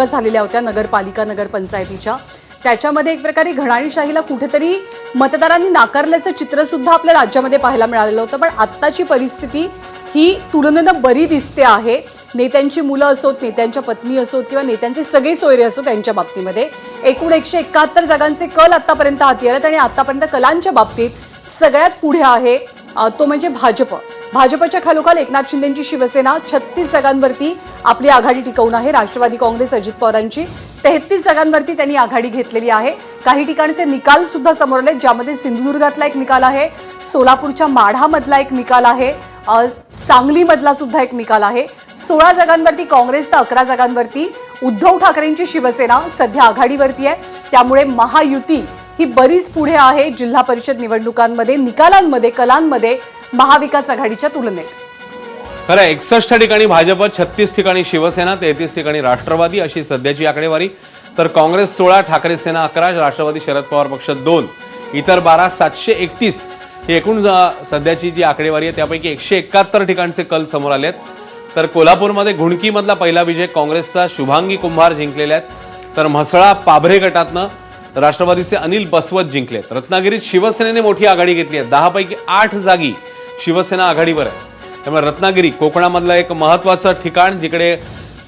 झालेल्या होत्या नगरपालिका नगरपंचायतीच्या। त्याच्यामध्ये एक प्रकारे घराणेशाहीला कुठेतरी मतदारांनी नाकारल्याचं चित्र सुद्धा आपल्या राज्यामध्ये पाहायला मिळालेलं होतं। पण आत्ताची परिस्थिती ही तुलनेनं बरी दिसते आहे। नेत्यांची मुलं असोत, नेत्यांच्या पत्नी असोत किंवा नेत्यांचे सगळे सोयरे असोत त्यांच्या बाबतीमध्ये एकूण 171 जागांचे कल आतापर्यंत हाती आलेत आणि आतापर्यंत कलांच्या बाबतीत सगळ्यात पुढे आहे तो म्हणजे भाजप। भाजपच्या खालोखाल एकनाथ शिंदेंची शिवसेना 36 जागांवरती आपली आघाडी टिकवून आहे। राष्ट्रवादी काँग्रेस अजित पवारांची 33 जागांवरती त्यांनी आघाडी घेतलेली आहे। काही ठिकाणचे निकाल सुद्धा समोर आले, ज्यामध्ये सिंधुदुर्गातला एक निकाल आहे, सोलापूरच्या माढामधला एक निकाल आहे, सांगलीमधला सुद्धा एक निकाल आहे। 16 जागांवरती काँग्रेस तर 11 जागांवरती उद्धव ठाकरेंची शिवसेना सध्या आघाडीवरती आहे। त्यामुळे महायुती ही बरीच पुढे आहे जिल्हा परिषद निवडणुकांमध्ये, निकालांमध्ये, कलांमध्ये महाविकास आघाडीच्या तुलनेत। खरं 61 ठिकाणी भाजप, 36 ठिकाणी शिवसेना, 33 ठिकाणी राष्ट्रवादी अशी सध्याची आकडेवारी। तर काँग्रेस 16, ठाकरे सेना 11, राष्ट्रवादी शरद पवार पक्ष 2, इतर 12, 731 ही एकूण सध्याची जी आकडेवारी आहे। त्यापैकी 171 ठिकाणचे कल समोर आलेत। तर कोल्हापूरमध्ये घुणकीमधला पहिला विजय काँग्रेसचा शुभांगी कुंभार जिंकलेले आहेत। तर म्हसळा पाभरे गटातनं राष्ट्रवादीचे अनिल बसवत जिंकलेत। रत्नागिरीत शिवसेनेने मोठी आघाडी घेतली आहे। 10 पैकी 8 जागी शिवसेना आघाडीवर आहे। त्यामुळे रत्नागिरी कोकणामधलं एक महत्त्वाचं ठिकाण, जिकडे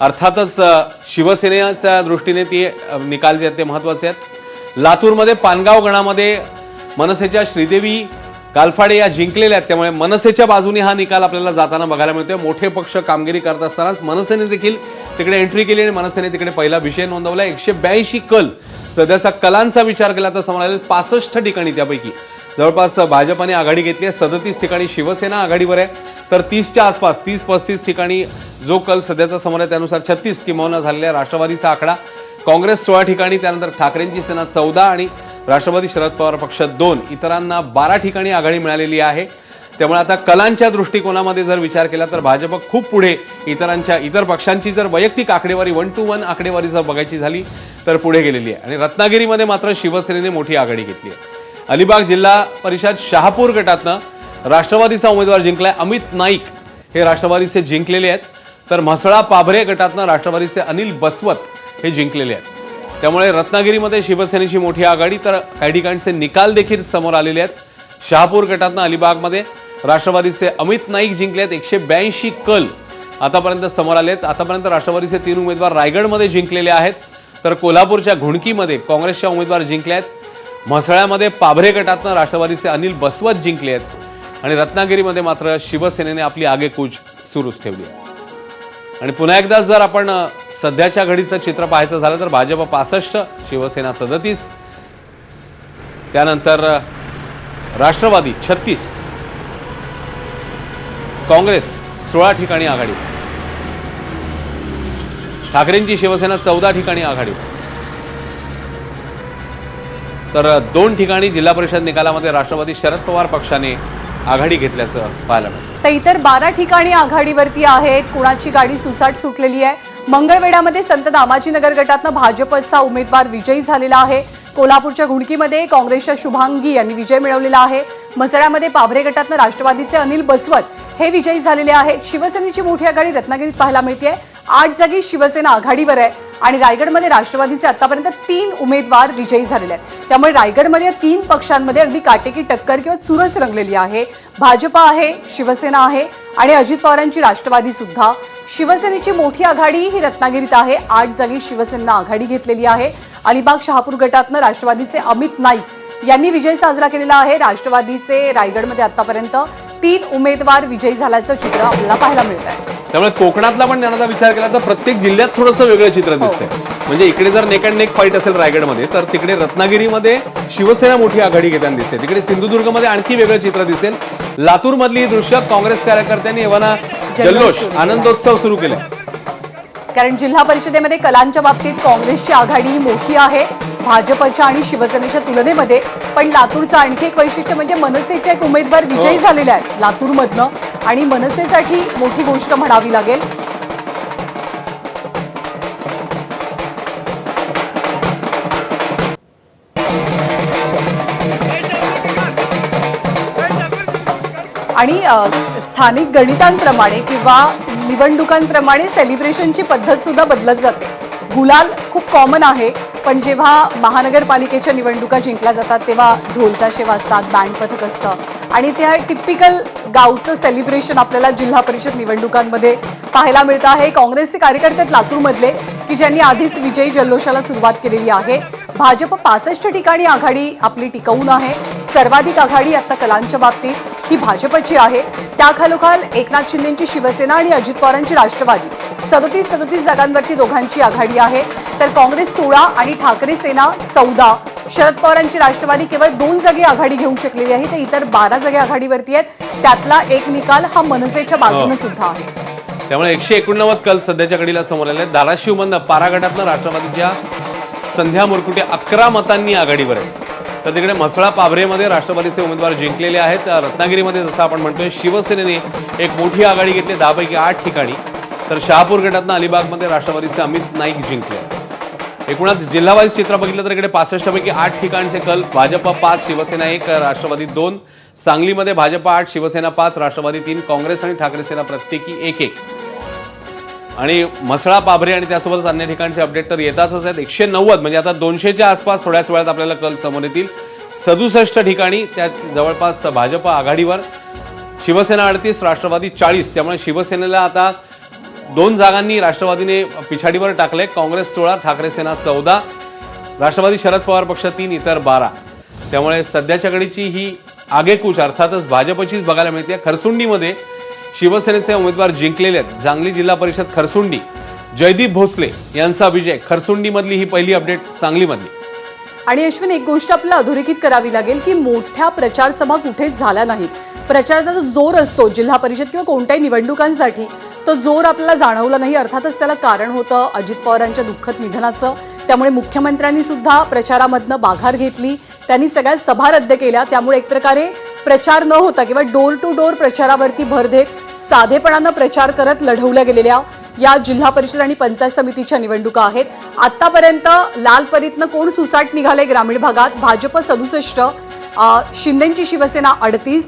अर्थातच शिवसेनेच्या दृष्टीने ती निकाल जे आहेत ते महत्त्वाचे आहेत। लातूरमध्ये पानगाव गणामध्ये मनसेच्या श्रीदेवी गालफाडे या जिंकलेल्या आहेत। त्यामुळे मनसेच्या बाजूने हा निकाल आपल्याला जाताना बघायला मिळतोय। मोठे पक्ष कामगिरी करत असतानाच मनसेने देखील तिकडे एंट्री केली आणि मनसेने तिकडे पहिला विजय नोंदवला। 182 कल सध्याचा कलांचा विचार केला तर समोर आले 65 ठिकाणी, त्यापैकी जवळपास भाजपने आघाडी घेतली आहे। 37 ठिकाणी शिवसेना आघाडीवर आहे। तर 30च्या आसपास 30-35 ठिकाणी जो कल सध्याचा समोर आहे त्यानुसार 36 किंबहुना झालेला आहे राष्ट्रवादीचा आकडा। काँग्रेस 16 ठिकाणी, त्यानंतर ठाकरेंची सेना 14 आणि राष्ट्रवादी शरद पवार पक्ष 2, इतरांना 12 ठिकाणी आघाडी मिळालेली आहे। त्यामुळे आता कलांच्या दृष्टिकोनामध्ये जर विचार केला तर भाजप खूप पुढे, इतर पक्षांची जर वैयक्तिक आकडेवारी 1 to 1 आकडेवारी जर बघायची झाली तर पुढे गेलेली आहे। आणि रत्नागिरीमध्ये मात्र शिवसेनेने मोठी आघाडी घेतली आहे। अलिबाग जिल्हा परिषद शहापूर गटातनं राष्ट्रवादीचा उमेदवार जिंकलाय, अमित नाईक हे राष्ट्रवादीचे जिंकलेले आहेत। तर म्हसळा पाभरे गटातनं राष्ट्रवादीचे अनिल बसवत हे जिंकलेले आहेत। त्यामुळे रत्नागिरीमध्ये शिवसेनेची मोठी आघाडी, तर काही ठिकाणचे निकाल देखील समोर आलेले आहेत। शहापूर गटातनं अलिबागमध्ये राष्ट्रवादीचे अमित नाईक जिंकले आहेत। 182 कल आतापर्यंत समोर आलेत। आतापर्यंत राष्ट्रवादीचे 3 उमेदवार रायगडमध्ये जिंकलेले आहेत। तर कोल्हापूरच्या घुणकीमध्ये काँग्रेसच्या उमेदवार जिंकले आहेत। म्हसळ्यामध्ये पाभरे गटातनं राष्ट्रवादीचे अनिल बसवत जिंकले आहेत आणि रत्नागिरीमध्ये मात्र शिवसेनेने आपली आगेकूच सुरूच ठेवली आहे। आणि पुन्हा एकदा जर आपण सध्याच्या घडीचं चित्र पाहायचं झालं तर भाजप 65, शिवसेना 37, त्यानंतर राष्ट्रवादी 36, काँग्रेस 16 ठिकाणी आघाडी, ठाकरेंची शिवसेना 14 ठिकाणी आघाडी, तर 2 ठिकाणी जिल्हा परिषद निकालामध्ये राष्ट्रवादी शरद पवार पक्षाने आघाडी घेतल्याचं पाहायला मिळतं। तर इतर 12 ठिकाणी आघाडीवरती आहेत। कुणाची गाडी सुसाट सुटलेली आहे। मंगळवेढ्यामध्ये संत दामाजीनगर गटातनं भाजपचा उमेदवार विजयी झालेला आहे। कोल्हापूरच्या घुणकीमध्ये काँग्रेसच्या शुभांगी यांनी विजय मिळवलेला आहे। म्हसळ्यामध्ये पाभरे गटातनं राष्ट्रवादीचे अनिल बसवत हे विजयी झालेले आहेत। शिवसेनेची मोठी आघाडी रत्नागिरीत पाहायला मिळते। 8 जागी शिवसेना आघाडीवर आहे आणि रायगडमध्ये राष्ट्रवादीचे आतापर्यंत 3 उमेदवार विजयी झालेले आहेत। त्यामुळे रायगडमध्ये 3 पक्षांमध्ये अगदी काटेकी टक्कर किंवा चुरस रंगलेली आहे। भाजप आहे, शिवसेना आहे आणि अजित पवारांची राष्ट्रवादी सुद्धा। शिवसेनेची मोठी आघाडी ही रत्नागिरीत आहे। 8 जागी शिवसेना आघाडी घेतलेली आहे। अलिबाग शहापूर गटातनं राष्ट्रवादीचे अमित नाईक यांनी विजय साजरा केलेला आहे। राष्ट्रवादीचे रायगडमध्ये आतापर्यंत 3 उमेदवार विजयी झाल्याचं चित्र आपल्याला पाहायला मिळत आहे। त्यामुळे कोकणातला पण त्यांचा विचार केला तर प्रत्येक जिल्ह्यात थोडंसं वेगळं चित्र दिसतंय। म्हणजे इकडे जर नेक अँड नेक फाईट असेल रायगडमध्ये, तर तिकडे रत्नागिरीमध्ये शिवसेना मोठी आघाडी घेताना दिसते। तिकडे सिंधुदुर्गमध्ये आणखी वेगळं चित्र दिसेल। लातूरमधली ही दृश्य काँग्रेस कार्यकर्त्यांनी एव्हाना जल्लोष, आनंदोत्सव सुरू केले। कारण जिल्हा परिषदेमध्ये कलांच्या बाबतीत काँग्रेसची आघाडी मोठी आहे भाजपच्या आणि शिवसेनेच्या तुलनेमध्ये। पण लातूरचं आणखी एक वैशिष्ट्य म्हणजे मनसेचे एक उमेदवार विजयी झालेले आहेत लातूरमधनं आणि मनसेसाठी मोठी गोष्ट म्हणावी लागेल। आणि स्थानिक गणितांप्रमाणे किंवा निवडणुकांप्रमाणे सेलिब्रेशनची पद्धत सुद्धा बदलत जाते। गुलाल खूप कॉमन आहे, पण जेव्हा महानगरपालिकेच्या निवडणुका जिंकल्या जातात तेव्हा ढोलताशे वाजतात, बँड पथक असतं आणि त्या टिपिकल गावचं सेलिब्रेशन आपल्याला जिल्हा परिषद निवडणुकांमध्ये पाहायला मिळतं आहे. काँग्रेसचे कार्यकर्ते आहेत लातूरमधले की ज्यांनी आधीच विजयी जल्लोषाला सुरुवात केलेली आहे. भाजप 65 ठिकाणी आघाडी आपली टिकवून आहे. सर्वाधिक आघाडी आता कलांच्या बाबतीत ही भाजपची आहे. त्याखालोखाल एकनाथ शिंदेंची शिवसेना आणि अजित पवारांची राष्ट्रवादी 37 जागांवरती दोघांची आघाडी आहे. तर काँग्रेस 16 आणि ठाकरे सेना 14, शरद पवारांची राष्ट्रवादी केवळ 2 जागी आघाडी घेऊ शकलेली आहे. तर इतर 12 जागी आघाडीवरती आहेत. त्यातला एक निकाल हा मनसेच्या बाजूने सुद्धा आहे. त्यामुळे 189 कल सध्याच्या घडीला समोर आले. धाराशिवमधनं पारा गटातनं राष्ट्रवादीच्या संध्या मुरकुटे 11 मतांनी आघाडीवर आहे. तर तिकडे म्हसळा पाभरेमध्ये राष्ट्रवादीचे उमेदवार जिंकलेले आहेत. रत्नागिरीमध्ये जसं आपण म्हणतोय शिवसेनेने एक मोठी आघाडी घेतली 10 पैकी 8 ठिकाणी. तर शहापूर गटातनं अलिबागमध्ये राष्ट्रवादीचे अमित नाईक जिंकले. एकूणच जिल्हावाईज चित्र बघितलं तर इकडे 65 पैकी 8 ठिकाणचे कल भाजप 5, शिवसेना 1, राष्ट्रवादी 2. सांगलीमध्ये भाजप 8, शिवसेना 5, राष्ट्रवादी 3, काँग्रेस आणि ठाकरे सेना प्रत्येकी 1-1. आणि म्हसळा पाभरे आणि त्यासोबतच अन्य ठिकाणचे अपडेट तर येतातच आहेत. 190 म्हणजे आता 200च्या आसपास थोड्याच वेळात आपल्याला कल समोर येतील. 67 ठिकाणी त्यात जवळपास भाजप आघाडीवर, शिवसेना 38, राष्ट्रवादी 40. त्यामुळे शिवसेनेला आता 2 जागांनी राष्ट्रवादीने पिछाडीवर टाकले. काँग्रेस 16, ठाकरे सेना 14, राष्ट्रवादी शरद पवार पक्ष 3, इतर 12. त्यामुळे सध्याच्या घडीची ही आगेकूच अर्थातच भाजपचीच बघायला मिळते. खरसुंडीमध्ये शिवसेनेचे उमेदवार जिंकलेले आहेत. सांगली जिल्हा परिषद खरसुंडी, जयदीप भोसले यांचा विजय. खरसुंडीमधली ही पहिली अपडेट सांगलीमधली. आणि अश्विन, एक गोष्ट आपल्याला अधोरेखित करावी लागेल की मोठ्या प्रचार सभा कुठेच झाल्या नाहीत. प्रचाराचा जो जोर असतो जिल्हा परिषद किंवा कोणत्याही निवडणुकांसाठी, तो जोर आपल्याला जाणवला नाही. अर्थातच त्याला कारण होतं अजित पवारांच्या दुःखद निधनाचं. त्यामुळे मुख्यमंत्र्यांनी सुद्धा प्रचारामधनं माघार घेतली. त्यांनी सगळ्या सभा रद्द केल्या. त्यामुळे एक प्रकारे प्रचार न होता किंवा डोर टू डोर प्रचारावरती भर देत साधेपणानं प्रचार करत लढवल्या गेलेल्या या जिल्हा परिषद आणि पंचायत समितीच्या निवडणुका आहेत. आतापर्यंत लालपरीतनं कोण सुसाट निघाले ग्रामीण भागात? भाजप 67, शिंदेंची शिवसेना 38,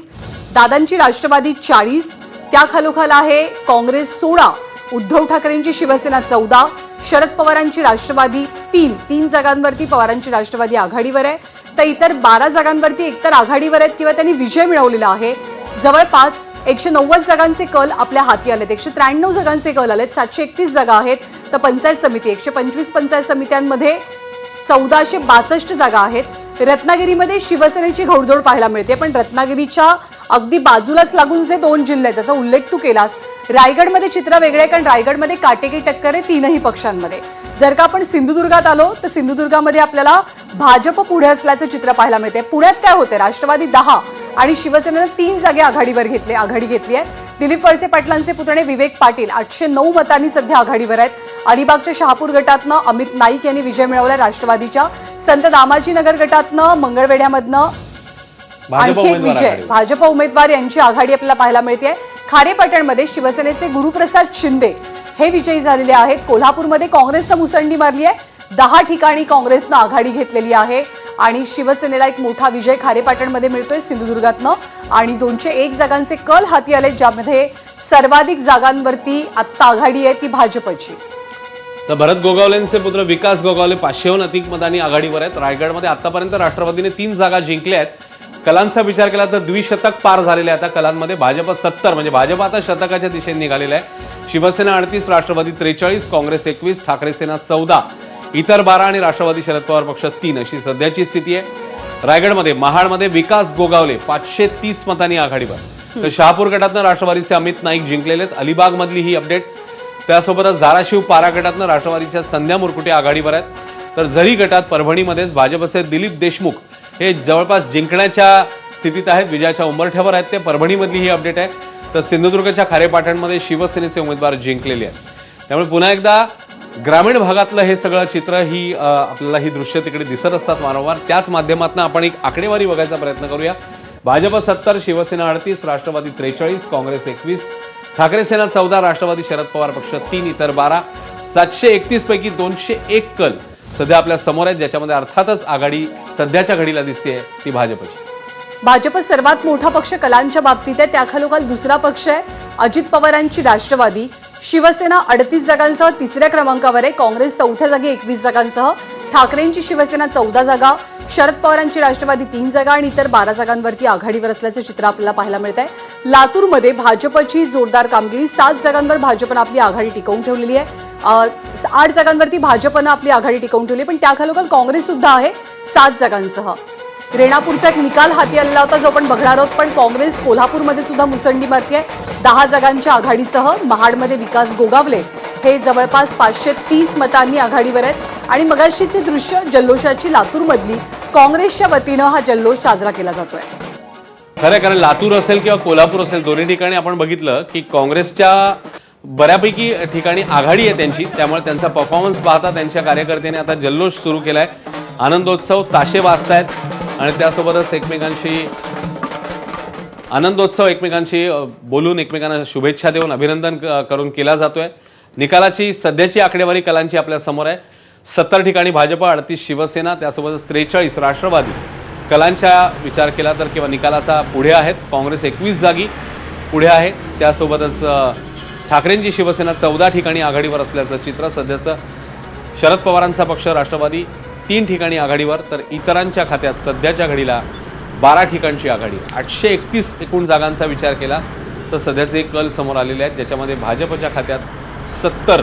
दादांची राष्ट्रवादी 40, त्याखालोखाल आहे काँग्रेस 16, उद्धव ठाकरेंची शिवसेना 14, शरद पवारांची राष्ट्रवादी 3 जागांवरती पवारांची राष्ट्रवादी आघाडीवर आहे. तर इतर 12 जागांवरती एकतर आघाडीवर आहेत किंवा त्यांनी विजय मिळवलेला आहे. जवळपास 190 जागांचे कल आपल्या हाती आलेत. 193 जागांचे कल आलेत. 731 जागा आहेत. तर पंचायत समिती 125 पंचायत समित्यांमध्ये 1462 जागा आहेत. रत्नागिरीमध्ये शिवसेनेची घोडदौड पाहायला मिळते. पण रत्नागिरीच्या अगदी बाजूलाच लागून जे 2 जिल्हे आहेत त्याचा उल्लेख तू केलास. रायगडमध्ये चित्र वेगळे आहे, कारण रायगडमध्ये काटेकी टक्कर आहे 3ही पक्षांमध्ये. जर का आपण सिंधुदुर्गात आलो तर सिंधुदुर्गामध्ये आपल्याला भाजप पुढे असल्याचं चित्र पाहायला मिळते. पुण्यात काय होते? राष्ट्रवादी 10 आणि शिवसेनेनं 3 जागे आघाडी घेतली आहे. दिलीप वळसे पाटलांचे पुतणे विवेक पाटील 809 मतांनी सध्या आघाडीवर आहेत. अलिबागच्या शहापूर गटातनं अमित नाईक यांनी विजय मिळवला राष्ट्रवादीच्या. संत दामाजीनगर गटातनं मंगळवेढ्यामधनं आणखी एक विजय भाजप उमेदवार यांची आघाडी आपल्याला पाहायला मिळते. खारेपाटणमध्ये शिवसेनेचे गुरुप्रसाद शिंदे हे विजयी झालेले आहेत. कोल्हापूरमध्ये काँग्रेसनं मुसंडी मारली आहे. 10 ठिकाणी काँग्रेसनं आघाडी घेतलेली आहे आणि शिवसेनेला एक मोठा विजय खारेपाटणमध्ये मिळतोय सिंधुदुर्गातनं. आणि 201 जागांचे कल हाती आले, ज्यामध्ये सर्वाधिक जागांवरती आत्ता आघाडी आहे ती भाजपची. तर भरत गोगावलेंचे पुत्र विकास गोगावले 500हून अधिक मतांनी आघाडीवर आहेत. रायगडमध्ये आतापर्यंत राष्ट्रवादीने 3 जागा जिंकल्या आहेत. कलांचा विचार केला तर द्विशतक पार झालेले आहे. आता कलांमध्ये भाजप 70 म्हणजे भाजप आता शतकाच्या दिशेने निघालेला आहे. शिवसेना 38, राष्ट्रवादी 43, काँग्रेस 21, ठाकरे सेना 14, इतर 12 आणि राष्ट्रवादी शरद पवार पक्ष 3 अशी सध्याची स्थिती आहे. रायगडमध्ये महाडमध्ये विकास गोगावले 530 मतांनी आघाडीवर. तर शहापूर गटातनं राष्ट्रवादीचे अमित नाईक जिंकलेले आहेत. अलिबागमधली ही अपडेट. त्यासोबतच धाराशिव पारा गटातनं राष्ट्रवादीच्या संध्या मुरकुटे आघाडीवर आहेत. तर झरी गटात परभणीमध्येच भाजपचे दिलीप देशमुख हे जवळपास जिंकण्याच्या स्थितीत आहेत, विजयाच्या उंबरठ्यावर आहेत ते. परभणीमधली ही अपडेट आहे. तर सिंधुदुर्गच्या खारेपाटणमध्ये शिवसेनेचे उमेदवार जिंकलेले आहेत. त्यामुळे पुन्हा एकदा ग्रामीण भागातलं हे सगळं चित्र आपल्याला ही दृश्य तिकडे दिसत असतात वारंवार. त्याच माध्यमातून आपण एक आकडेवारी बघायचा प्रयत्न करूया. भाजप 70, शिवसेना 38, राष्ट्रवादी 43, काँग्रेस 21, ठाकरे सेना 14, राष्ट्रवादी शरद पवार पक्ष 3, इतर 12. 731 पैकी 201 कल सध्या आपल्या समोर आहेत, ज्याच्यामध्ये अर्थातच आघाडी सध्याच्या घडीला दिसते ती भाजपची. भाजप सर्वात मोठा पक्ष कलांच्या बाबतीत आहे. त्याखालोखाल दुसरा पक्ष आहे अजित पवारांची राष्ट्रवादी. शिवसेना 38 जागांसह तिसऱ्या क्रमांकावर आहे. काँग्रेस चौथ्या जागी 21 जागांसह, ठाकरेंची शिवसेना 14 जागा, शरद पवारांची राष्ट्रवादी 3 जागा आणि इतर 12 जागांवरती आघाडीवर असल्याचं चित्र आपल्याला पाहायला मिळत आहे. लातूरमध्ये भाजपची जोरदार कामगिरी, 7 जागांवर भाजपनं आपली आघाडी टिकवून ठेवलेली आहे. 8 जागांवरती भाजपनं आपली आघाडी टिकवून ठेवली, पण त्याखालोखाल काँग्रेस सुद्धा आहे 7 जागांसह. रेणापूरचा एक निकाल हाती आलेला होता जो आपण बघणार आहोत, पण काँग्रेस कोल्हापूरमध्ये सुद्धा मुसंडी मारतीये. 10 जागांच्या आघाडीसह महाडमध्ये विकास गोगावले हे जवळपास 530 मतांनी आघाडीवर आहेत. आणि मगाशीचे दृश्य जल्लोषाची लातूरमधली, काँग्रेसच्या वतीनं हा जल्लोष साजरा केला जातोय. खरं कारण लातूर असेल किंवा कोल्हापूर असेल, दोन्ही ठिकाणी आपण बघितलं की काँग्रेसच्या बऱ्यापैकी ठिकाणी आघाडी आहे त्यांची, त्यामुळे त्यांचा परफॉर्मन्स पाहता त्यांच्या कार्यकर्त्यांनी आता जल्लोष सुरू केलाय. आनंदोत्सव, ताशे वाजतायत आणि त्यासोबतच आनंदोत्सव एकमेकांशी बोलून एकमेकांना शुभेच्छा देऊन अभिनंदन करून केला जातोय. निकालाची सध्याची आकडेवारी कलांची आपल्या समोर आहे. 70 ठिकाणी भाजप, 38 शिवसेना, त्यासोबतच 43 राष्ट्रवादी. कलांचा विचार केला तर किंवा निकालाचा पुढे आहेत. काँग्रेस 21 जागी पुढे आहे. त्यासोबतच ठाकरेंची शिवसेना 14 ठिकाणी आघाडीवर असल्याचं चित्र सध्याचं. शरद पवारांचा पक्ष राष्ट्रवादी 3 ठिकाणी आघाडीवर, तर इतरांच्या खात्यात सध्याच्या घडीला 12 ठिकाणची आघाडी. 831 एकूण जागांचा विचार केला तर सध्याचे कल समोर आलेले आहेत, ज्याच्यामध्ये भाजपच्या खात्यात 70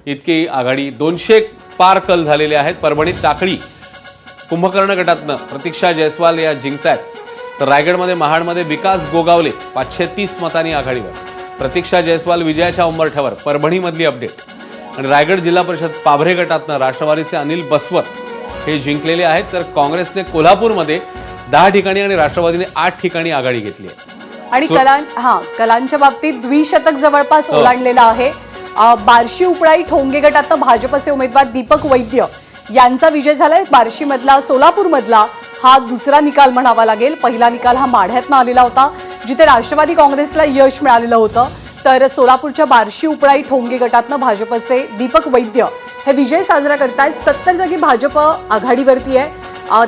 इतकी आघाडी, 200 पार कल झालेले आहेत. परभणीत टाकळी कुंभकर्ण गटातनं प्रतीक्षा जयस्वाल या जिंकतायत, तर रायगडमध्ये महाडमध्ये विकास गोगावले 530 मतांनी आघाडीवर. प्रतीक्षा जयस्वाल विजयाच्या उंबरठ्यावर. परभणीमधली अपडेट. आणि रायगड जिल्हा परिषद पाभरे गटातनं राष्ट्रवादीचे अनिल बसवत हे जिंकलेले आहेत, तर काँग्रेसने कोल्हापूरमध्ये 10 ठिकाणी आणि राष्ट्रवादीने 8 ठिकाणी आघाडी घेतली आहे. आणि कलांच्या बाबतीत द्विशतक जवळपास ओलांडलेलं आहे. बार्शी उपळाई ठोंगे गटात भाजपचे उमेदवार दीपक वैद्य यांचा विजय झालाय. बार्शीमधला, सोलापूरमधला हा दुसरा निकाल म्हणावा लागेल. पहिला निकाल हा माढ्यातनं आलेला होता, जिथे राष्ट्रवादी काँग्रेसला यश मिळालेलं होतं. तर सोलापूरच्या बार्शी उपळाई ठोंगे गटातनं भाजपचे दीपक वैद्य हे विजय साजरा करतायत. 70 जागी भाजप आघाडीवरती आहे.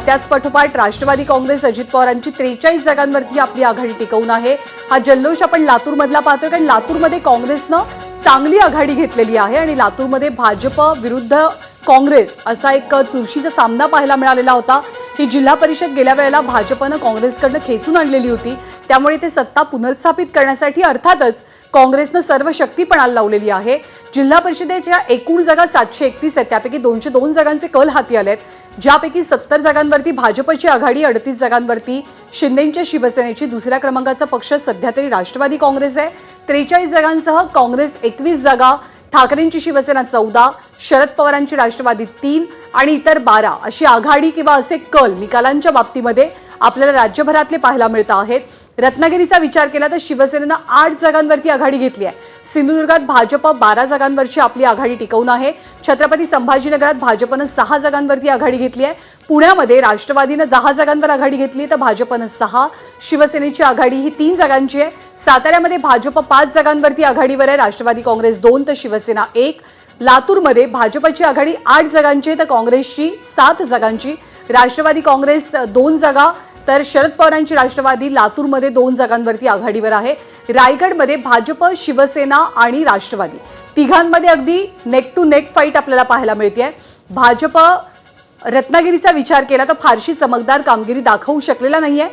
त्याच पाठोपाठ राष्ट्रवादी काँग्रेस अजित पवारांची 43 जागांवरती आपली आघाडी टिकवून आहे. हा जल्लोष आपण लातूरमधला पाहतोय, कारण लातूरमध्ये काँग्रेसनं चांगली आघाडी घेतलेली आहे आणि लातूरमध्ये भाजप विरुद्ध काँग्रेस असा एक चुरशीचा सामना पाहायला मिळालेला होता. ही जिल्हा परिषद गेल्या वेळेला भाजपनं काँग्रेसकडनं खेचून आणलेली होती, त्यामुळे ते सत्ता पुनर्स्थापित करण्यासाठी अर्थातच काँग्रेसनं सर्व शक्ती पणाला लावलेली आहे. जिल्हा परिषदेच्या एकूण जागा 731 आहेत, त्यापैकी 202 जागांचे कल हाती आलेत, ज्यापैकी 70 जागांवरती भाजपची आघाडी, 38 जागांवरती शिंदेच्या शिवसेनेची. दुसऱ्या क्रमांकाचा पक्ष सध्या तरी राष्ट्रवादी काँग्रेस आहे. 43 जागांसह काँग्रेस 21 जागा, ठाकरेंची शिवसेना 14, शरद पवारांची राष्ट्रवादी 3 आणि इतर 12 अशी आघाडी किंवा असे कल निकालांच्या बाबतीमध्ये आपल्याला राज्यभरातले पाहायला मिळत आहेत. रत्नागिरीचा विचार केला तर शिवसेनेनं 8 जागांवरती आघाडी घेतली आहे. सिंधुदुर्गात भाजप 12 जागांवरची आपली आघाडी टिकवून आहे. छत्रपती संभाजीनगरात भाजपनं 6 जागांवरती आघाडी घेतली आहे. पुण्यामध्ये राष्ट्रवादीनं 10 जागांवर आघाडी घेतली तर भाजपनं 6, शिवसेनेची आघाडी ही 3 जागांची आहे. साताऱ्यामध्ये भाजप 5 जागांवरती आघाडीवर आहे, राष्ट्रवादी काँग्रेस 2 तर शिवसेना 1. लातूरमध्ये भाजपची आघाडी 8 जागांची आहे तर काँग्रेसची 7 जागांची. राष्ट्रवादी काँग्रेस 2 जागा तर शरद पवारांची राष्ट्रवादी लातूरमध्ये 2 जागांवरती आघाडीवर आहे. रायगडमध्ये भाजप, शिवसेना आणि राष्ट्रवादी तिघांमध्ये अगदी नेक टू नेक फाईट आपल्याला पाहायला मिळते. भाजप रत्नागिरीचा विचार केला तर फारशी चमकदार कामगिरी दाखवू शकलेला नाहीये.